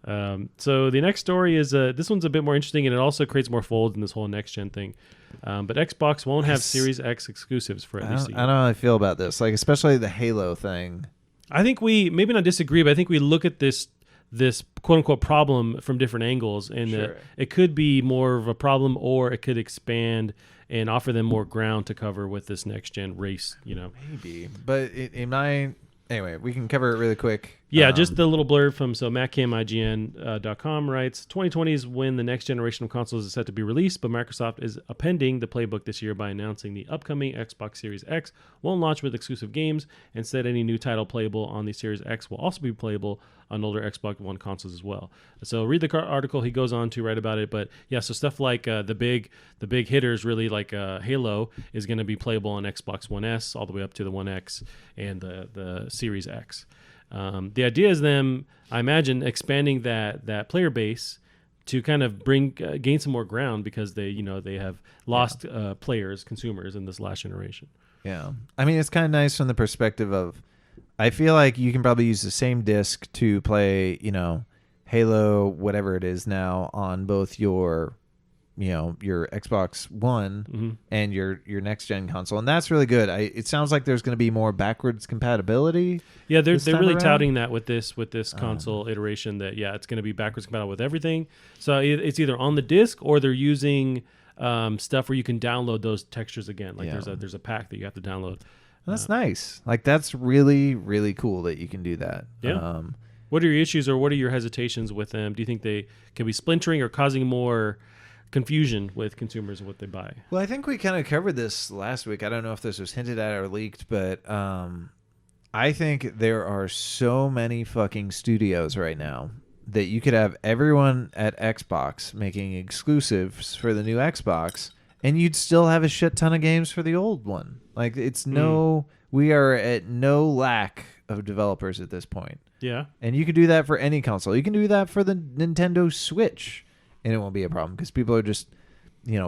So the next story is this one's a bit more interesting, and it also creates more folds in this whole next gen thing. But Xbox won't have Series X exclusives for at least a year. I don't know how I feel about this, like especially the Halo thing. I think we maybe not disagree, but I think we look at this quote unquote problem from different angles, and it could be more of a problem, or it could expand and offer them more ground to cover with this next gen race. Maybe, but anyway, we can cover it really quick. Yeah, just the little blurb from MattKimIGN.com writes, 2020 is when the next generation of consoles is set to be released, but Microsoft is appending the playbook this year by announcing the upcoming Xbox Series X won't launch with exclusive games. Instead, any new title playable on the Series X will also be playable on older Xbox One consoles as well. So read the article. He goes on to write about it. But yeah, so stuff like the big hitters, really like Halo, is going to be playable on Xbox One S all the way up to the One X and the Series X. The idea is them, I imagine, expanding that player base to kind of gain some more ground, because they have lost players, consumers in this last generation. Yeah, I mean, it's kind of nice from the perspective of, I feel like you can probably use the same disc to play, Halo, whatever it is now, on both your Xbox One and your next gen console, and that's really good. It sounds like there's going to be more backwards compatibility. Yeah, they're really touting that with this console iteration, that it's going to be backwards compatible with everything. So it's either on the disc, or they're using stuff where you can download those textures again. Like there's a pack that you have to download. That's nice. Like, that's really, really cool that you can do that. Yeah. What are your issues, or what are your hesitations with them? Do you think they can be splintering or causing more confusion with consumers and what they buy? Well, I think we kind of covered this last week. I don't know if this was hinted at or leaked, but I think there are so many fucking studios right now that you could have everyone at Xbox making exclusives for the new Xbox, and you'd still have a shit ton of games for the old one. Like, we are at no lack of developers at this point. Yeah. And you could do that for any console. You can do that for the Nintendo Switch, and it won't be a problem, because people are just,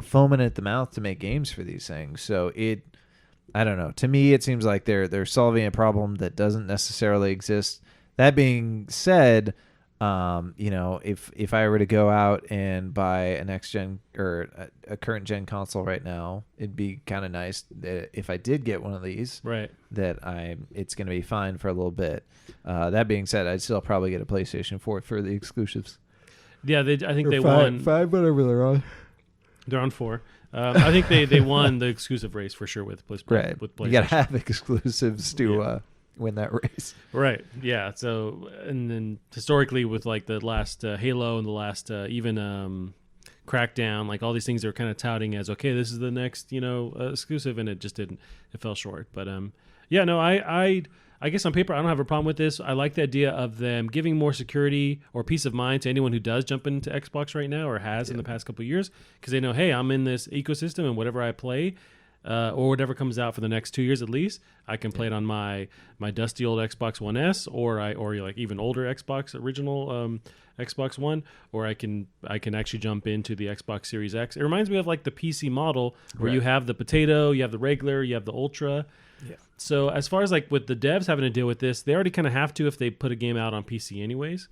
foaming at the mouth to make games for these things. So I don't know. To me, it seems like they're solving a problem that doesn't necessarily exist. That being said, if I were to go out and buy a next gen or a current gen console right now, it'd be kind of nice that if I did get one of these, right, that it's going to be fine for a little bit. That being said, I'd still probably get a PlayStation 4 for the exclusives. Yeah, I think they won 5, whatever they're on. They're on 4. I think they won the exclusive race for sure with PlayStation. Right, with you got to have exclusives to win that race. Right. Yeah. So, and then historically with like the last Halo and the last even Crackdown, like all these things are kind of touting as, okay, this is the next exclusive, and it just didn't. It fell short. But I guess on paper I don't have a problem with this. I like the idea of them giving more security or peace of mind to anyone who does jump into Xbox right now, or has in the past couple of years, because they know, hey, I'm in this ecosystem, and whatever I play, or whatever comes out for the next 2 years at least, I can play it on my dusty old Xbox One S, or like even older Xbox original Xbox One, or I can actually jump into the Xbox Series X. It reminds me of like the PC model, where you have the potato, you have the regular, you have the ultra. Yeah. So as far as like with the devs having to deal with this, they already kind of have to if they put a game out on PC anyways.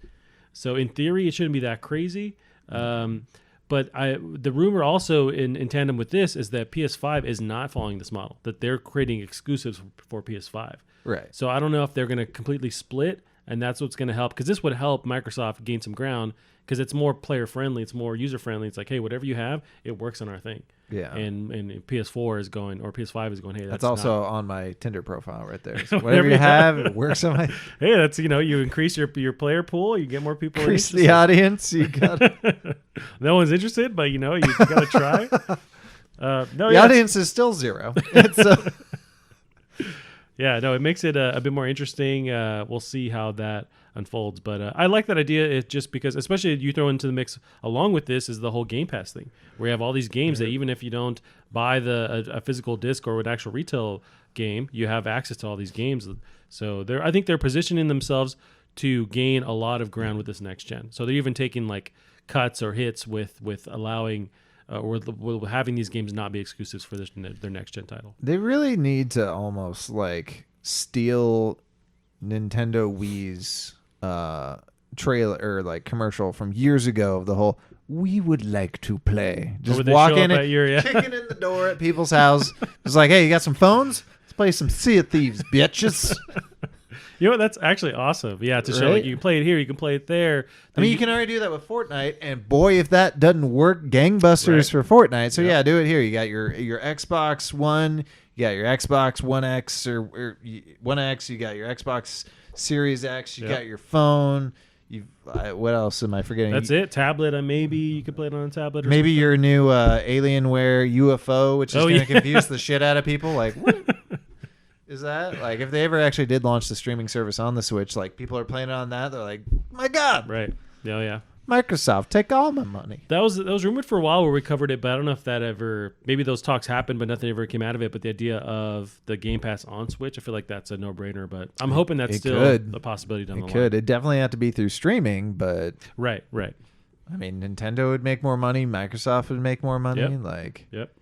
So in theory, it shouldn't be that crazy. But the rumor also in tandem with this is that PS5 is not following this model, that they're creating exclusives for PS5. Right. So I don't know if they're going to completely split, and that's what's going to help, because this would help Microsoft gain some ground, because it's more player friendly, it's more user friendly. It's like, hey, whatever you have, it works on our thing. Yeah. And PS4 is going, or PS5 is going, hey, that's also on my Tinder profile right there. So whatever you have, it works on my. Hey, that's you increase your player pool, you get more people. Increase the audience. You got. No one's interested, but you got to try. The audience is still 0. Yeah, no, it makes it a bit more interesting. We'll see how that unfolds. But I like that idea. It's just because, especially you throw into the mix along with this, is the whole Game Pass thing, where you have all these games that even if you don't buy a physical disc or an actual retail game, you have access to all these games. So I think they're positioning themselves to gain a lot of ground with this next gen. So they're even taking like cuts or hits with allowing or having these games not be exclusives for their next gen title. They really need to almost like steal Nintendo Wii's trailer or like commercial from years ago of the whole "we would like to play." Just would they walk show in up and at your- yeah. kicking in the door at people's house. It's like, hey, you got some phones? Let's play some Sea of Thieves, bitches. You know what? That's actually awesome. Yeah, to show Right? like you can play it here, you can play it there. I mean, you can already do that with Fortnite, and boy, if that doesn't work, gangbusters for Fortnite. So yeah, do it here. You got your Xbox One, you got your Xbox One X or One X, you got your Xbox Series X, you got your phone. What else am I forgetting? That's it. Tablet, maybe you could play it on a tablet. Or Maybe something. your new Alienware UFO, which is going to yeah. confuse the shit out of people. Like, what is that? Like, if they ever actually did launch the streaming service on the Switch, like people are playing it on that, they're like, my God, Right. Oh yeah. Microsoft, take all my money. That was rumored for a while where we covered it, but I don't know if that ever. Maybe those talks happened, but nothing ever came out of it. But the idea of the Game Pass on Switch, I feel like that's a no-brainer. But I'm hoping that's It still could. a possibility down the It line. could. It definitely have to be through streaming, but Right. I mean, Nintendo would make more money. Microsoft would make more money. Yep. Like, Yep.